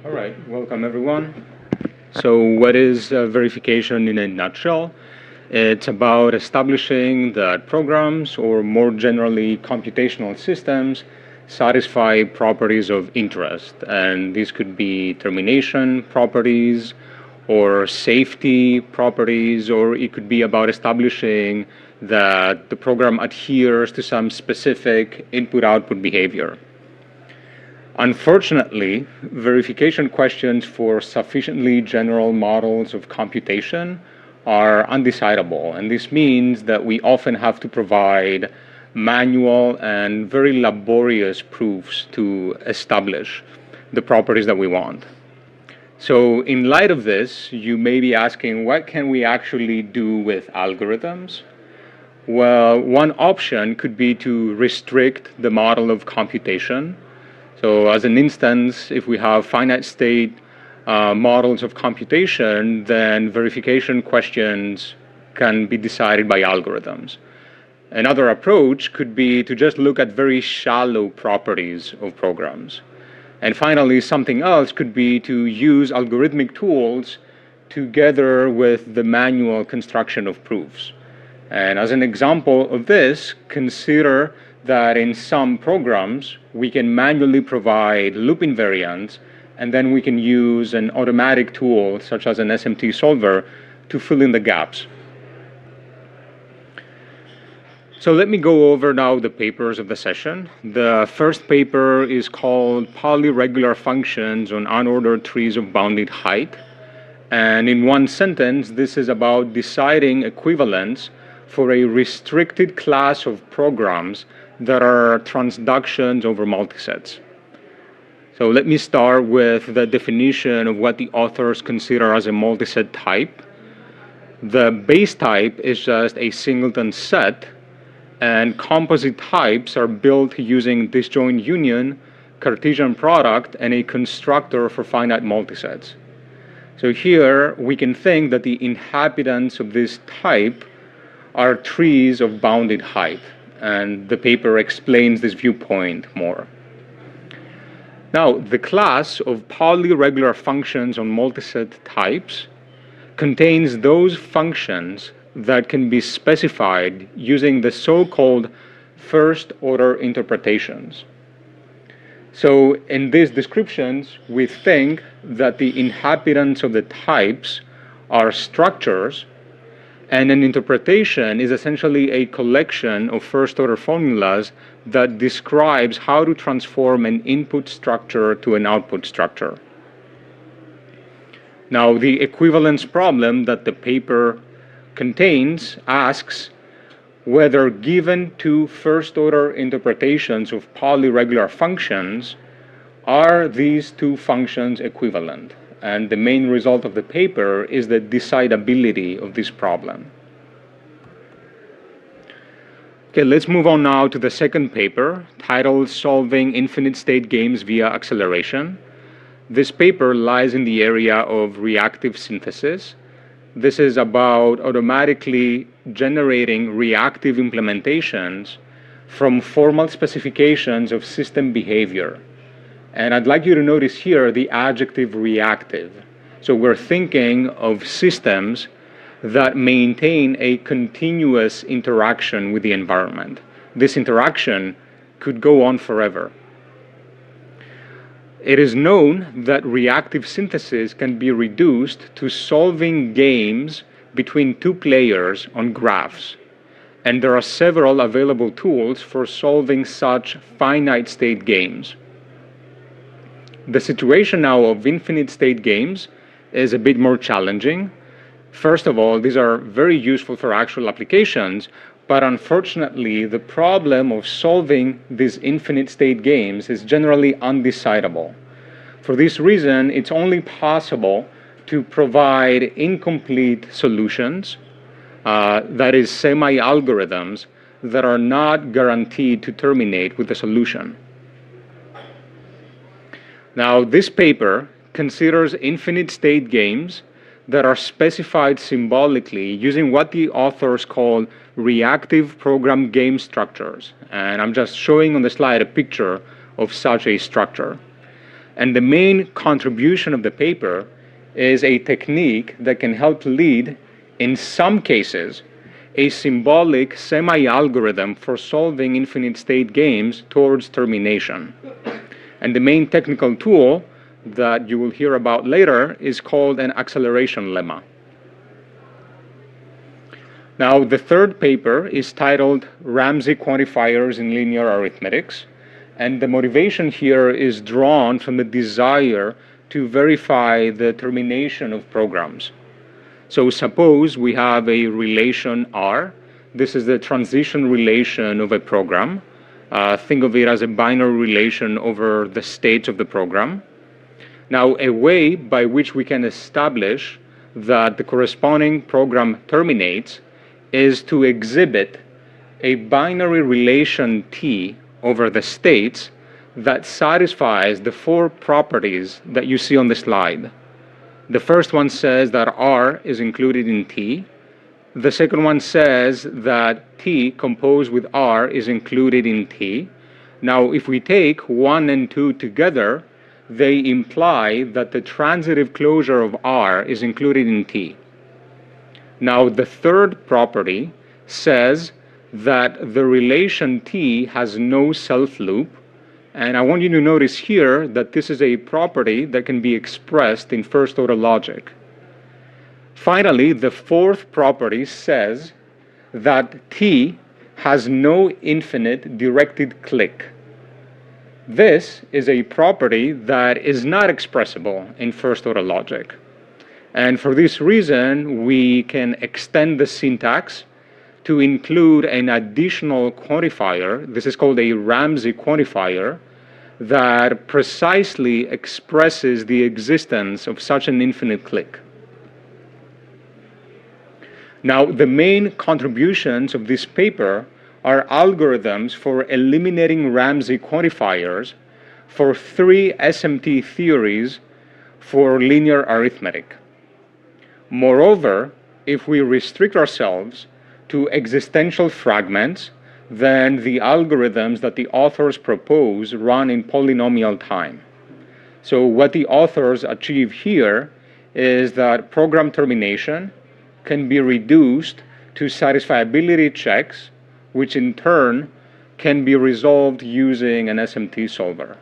All right, welcome everyone. So what is verification in a nutshell? It's about establishing that programs, or more generally computational systems, satisfy properties of interest. And these could be termination properties or safety properties, or it could be about establishing that the program adheres to some specific input-output behavior. Unfortunately, verification questions for sufficiently general models of computation are undecidable, and this means that we often have to provide manual and very laborious proofs to establish the properties that we want. So in light of this, you may be asking, what can we actually do with algorithms? Well, one option could be to restrict the model of computation. So as an instance, if we have finite state models of computation, then verification questions can be decided by algorithms. Another approach could be to just look at very shallow properties of programs. And finally, something else could be to use algorithmic tools together with the manual construction of proofs. And as an example of this, consider that in some programs, we can manually provide loop invariants, and then we can use an automatic tool, such as an SMT solver, to fill in the gaps. So let me go over now the papers of the session. The first paper is called Polyregular Functions on Unordered Trees of Bounded Height. And in one sentence, this is about deciding equivalence for a restricted class of programs that are transductions over multisets. So let me start with the definition of what the authors consider as a multiset type. The base type is just a singleton set, and composite types are built using disjoint union, Cartesian product, and a constructor for finite multisets. So here we can think that the inhabitants of this type are trees of bounded height, and the paper explains this viewpoint more. Now, the class of polyregular functions on multiset types contains those functions that can be specified using the so-called first-order interpretations. So in these descriptions, we think that the inhabitants of the types are structures, and an interpretation is essentially a collection of first-order formulas that describes how to transform an input structure to an output structure. Now, the equivalence problem that the paper contains asks whether given two first-order interpretations of polyregular functions, are these two functions equivalent? And the main result of the paper is the decidability of this problem. Okay, let's move on now to the second paper, titled Solving Infinite State Games via Acceleration. This paper lies in the area of reactive synthesis. This is about automatically generating reactive implementations from formal specifications of system behavior. And I'd like you to notice here the adjective reactive. So we're thinking of systems that maintain a continuous interaction with the environment. This interaction could go on forever. It is known that reactive synthesis can be reduced to solving games between two players on graphs. And there are several available tools for solving such finite state games. The situation now of infinite state games is a bit more challenging. First of all, these are very useful for actual applications, but unfortunately, the problem of solving these infinite state games is generally undecidable. For this reason, it's only possible to provide incomplete solutions, that is, semi-algorithms, that are not guaranteed to terminate with the solution. Now, this paper considers infinite state games that are specified symbolically using what the authors call reactive program game structures. And I'm just showing on the slide a picture of such a structure. And the main contribution of the paper is a technique that can help lead, in some cases, a symbolic semi-algorithm for solving infinite state games towards termination. And the main technical tool that you will hear about later is called an acceleration lemma. Now, the third paper is titled Ramsey Quantifiers in Linear Arithmetics, and the motivation here is drawn from the desire to verify the termination of programs. So suppose we have a relation R. This is the transition relation of a program. Think of it as a binary relation over the states of the program. Now, a way by which we can establish that the corresponding program terminates is to exhibit a binary relation T over the states that satisfies the four properties that you see on the slide. The first one says that R is included in T. The second one says that T composed with R is included in T. Now, if we take 1 and 2 together, they imply that the transitive closure of R is included in T. Now, the third property says that the relation T has no self-loop, and I want you to notice here that this is a property that can be expressed in first-order logic. Finally, the fourth property says that T has no infinite directed click. This is a property that is not expressible in first-order logic. And for this reason, we can extend the syntax to include an additional quantifier. This is called a Ramsey quantifier that precisely expresses the existence of such an infinite click. Now, the main contributions of this paper are algorithms for eliminating Ramsey quantifiers for 3 SMT theories for linear arithmetic. Moreover, if we restrict ourselves to existential fragments, then the algorithms that the authors propose run in polynomial time. So what the authors achieve here is that program termination can be reduced to satisfiability checks, which in turn can be resolved using an SMT solver.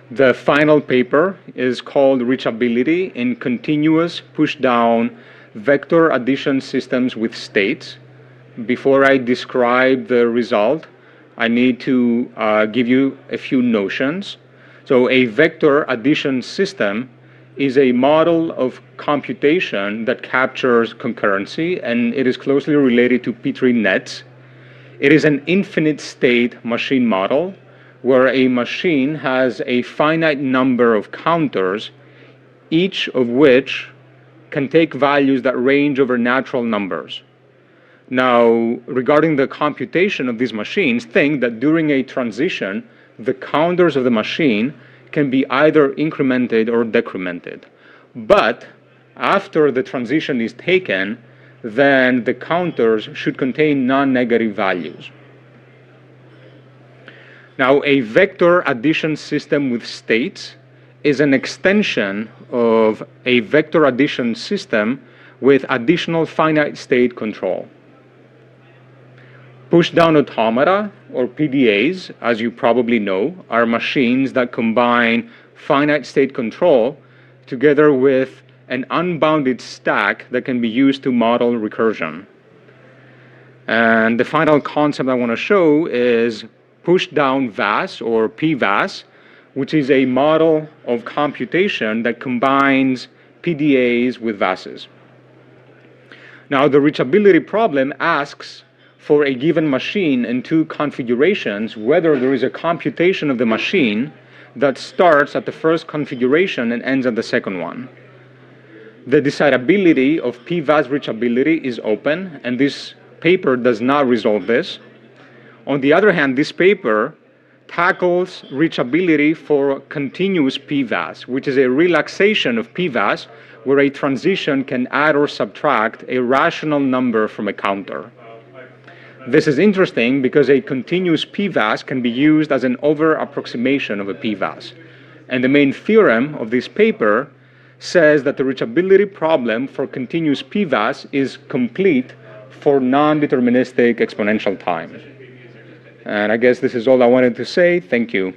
The final paper is called Reachability in Continuous Push-Down Vector Addition Systems with States. Before I describe the result, I need to give you a few notions. So a vector addition system is a model of computation that captures concurrency, and it is closely related to P-tree nets. It is an infinite state machine model where a machine has a finite number of counters, each of which can take values that range over natural numbers. Now, regarding the computation of these machines, think that during a transition, the counters of the machine can be either incremented or decremented. But after the transition is taken, then the counters should contain non-negative values. Now, a vector addition system with states is an extension of a vector addition system with additional finite state control. Push-down automata, or PDAs, as you probably know, are machines that combine finite state control together with an unbounded stack that can be used to model recursion. And the final concept I want to show is push-down VAS, or PVAS, which is a model of computation that combines PDAs with VASes. Now, the reachability problem asks for a given machine in 2 configurations whether there is a computation of the machine that starts at the first configuration and ends at the second one. The decidability of PVAS reachability is open, and this paper does not resolve this. On the other hand, this paper tackles reachability for continuous PVAS, which is a relaxation of PVAS where a transition can add or subtract a rational number from a counter. This is interesting because a continuous p-VAS can be used as an over-approximation of a p-VAS. And the main theorem of this paper says that the reachability problem for continuous p-VAS is complete for non-deterministic exponential time. And I guess this is all I wanted to say. Thank you.